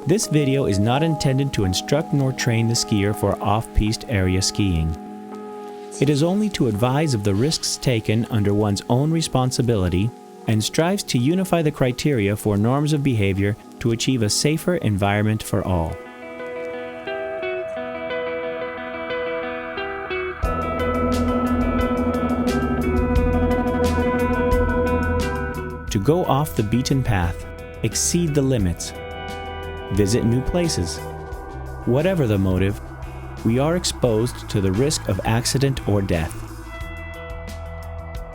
This video is not intended to instruct nor train the skier for off-piste area skiing. It is only to advise of the risks taken under one's own responsibility and strives to unify the criteria for norms of behavior to achieve a safer environment for all. To go off the beaten path, exceed the limits, visit new places. Whatever the motive, we are exposed to the risk of accident or death.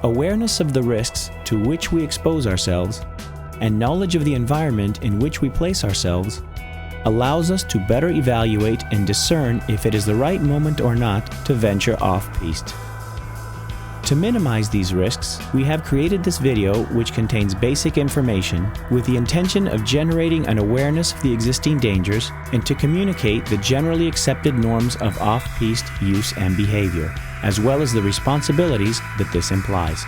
Awareness of the risks to which we expose ourselves and knowledge of the environment in which we place ourselves allows us to better evaluate and discern if it is the right moment or not to venture off-piste. To minimize these risks, we have created this video which contains basic information with the intention of generating an awareness of the existing dangers and to communicate the generally accepted norms of off-piste use and behavior, as well as the responsibilities that this implies.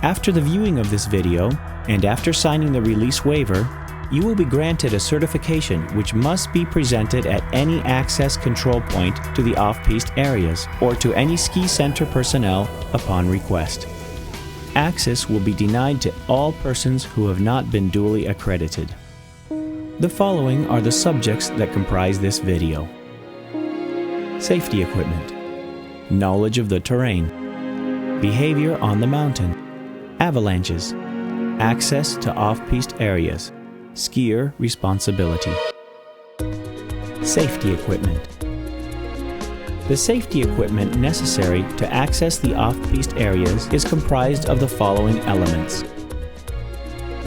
After the viewing of this video, and after signing the release waiver, you will be granted a certification which must be presented at any access control point to the off-piste areas or to any ski center personnel upon request. Access will be denied to all persons who have not been duly accredited. The following are the subjects that comprise this video: safety equipment, knowledge of the terrain, behavior on the mountain, avalanches, access to off-piste areas, skier responsibility. Safety equipment. The safety equipment necessary to access the off-piste areas is comprised of the following elements: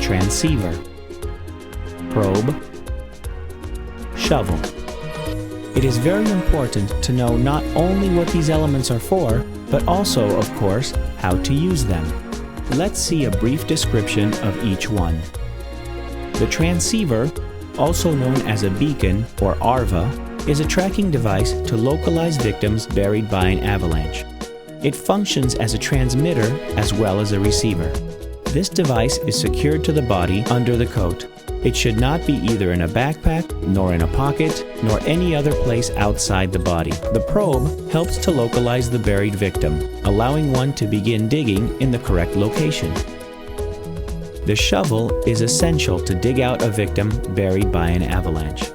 transceiver, probe, shovel. It is very important to know not only what these elements are for, but also, of course, how to use them. Let's see a brief description of each one. The transceiver, also known as a beacon or ARVA, is a tracking device to localize victims buried by an avalanche. It functions as a transmitter as well as a receiver. This device is secured to the body under the coat. It should not be either in a backpack, nor in a pocket, nor any other place outside the body. The probe helps to localize the buried victim, allowing one to begin digging in the correct location. The shovel is essential to dig out a victim buried by an avalanche.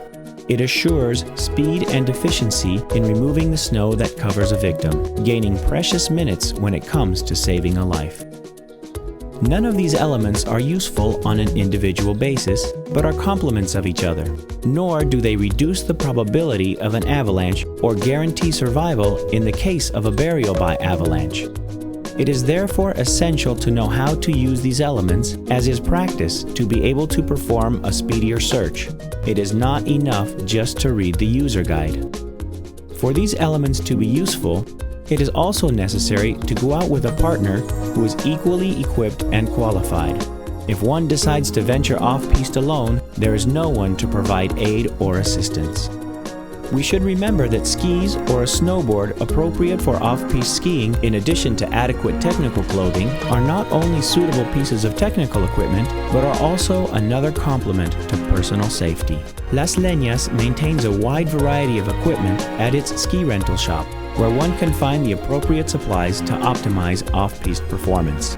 It assures speed and efficiency in removing the snow that covers a victim, gaining precious minutes when it comes to saving a life. None of these elements are useful on an individual basis, but are complements of each other, nor do they reduce the probability of an avalanche or guarantee survival in the case of a burial by avalanche. It is therefore essential to know how to use these elements, as is practice, to be able to perform a speedier search. It is not enough just to read the user guide. For these elements to be useful, it is also necessary to go out with a partner who is equally equipped and qualified. If one decides to venture off-piste alone, there is no one to provide aid or assistance. We should remember that skis or a snowboard appropriate for off-piste skiing, in addition to adequate technical clothing, are not only suitable pieces of technical equipment, but are also another complement to personal safety. Las Leñas maintains a wide variety of equipment at its ski rental shop, where one can find the appropriate supplies to optimize off-piste performance.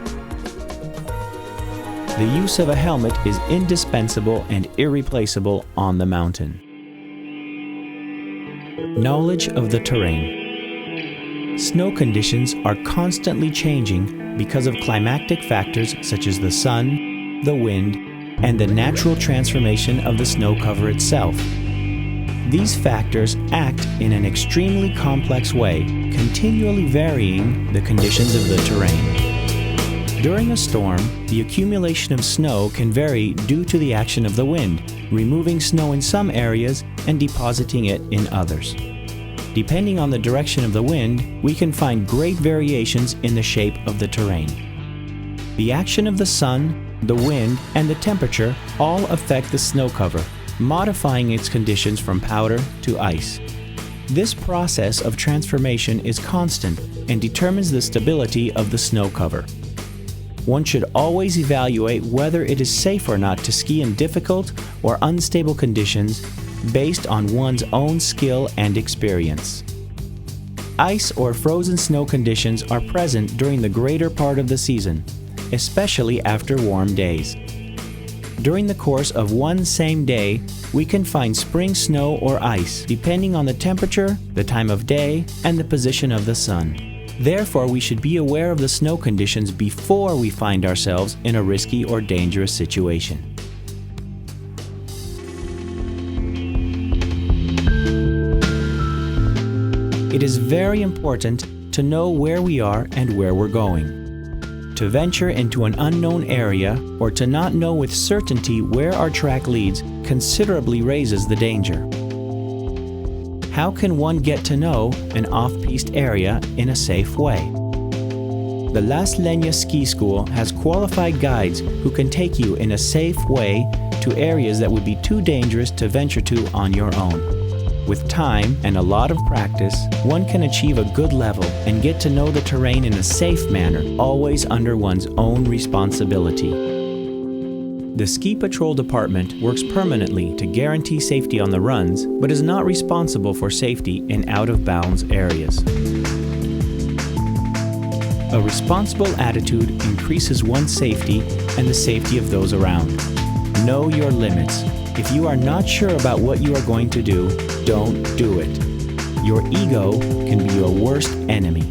The use of a helmet is indispensable and irreplaceable on the mountain. Knowledge of the terrain. Snow conditions are constantly changing because of climatic factors such as the sun, the wind, and the natural transformation of the snow cover itself. These factors act in an extremely complex way, continually varying the conditions of the terrain. During a storm, the accumulation of snow can vary due to the action of the wind, removing snow in some areas and depositing it in others. Depending on the direction of the wind, we can find great variations in the shape of the terrain. The action of the sun, the wind, and the temperature all affect the snow cover, modifying its conditions from powder to ice. This process of transformation is constant and determines the stability of the snow cover. one should always evaluate whether it is safe or not to ski in difficult or unstable conditions based on one's own skill and experience. Ice or frozen snow conditions are present during the greater part of the season, especially after warm days. During the course of one same day, we can find spring snow or ice, depending on the temperature, the time of day, and the position of the sun. Therefore, we should be aware of the snow conditions before we find ourselves in a risky or dangerous situation. It is very important to know where we are and where we're going. To venture into an unknown area or to not know with certainty where our track leads considerably raises the danger. How can one get to know an off-piste area in a safe way? The Leñas ski school has qualified guides who can take you in a safe way to areas that would be too dangerous to venture to on your own. With time and a lot of practice, one can achieve a good level and get to know the terrain in a safe manner, always under one's own responsibility. The Ski Patrol Department works permanently to guarantee safety on the runs, but is not responsible for safety in out-of-bounds areas. A responsible attitude increases one's safety and the safety of those around. Know your limits. If you are not sure about what you are going to do, don't do it. Your ego can be your worst enemy.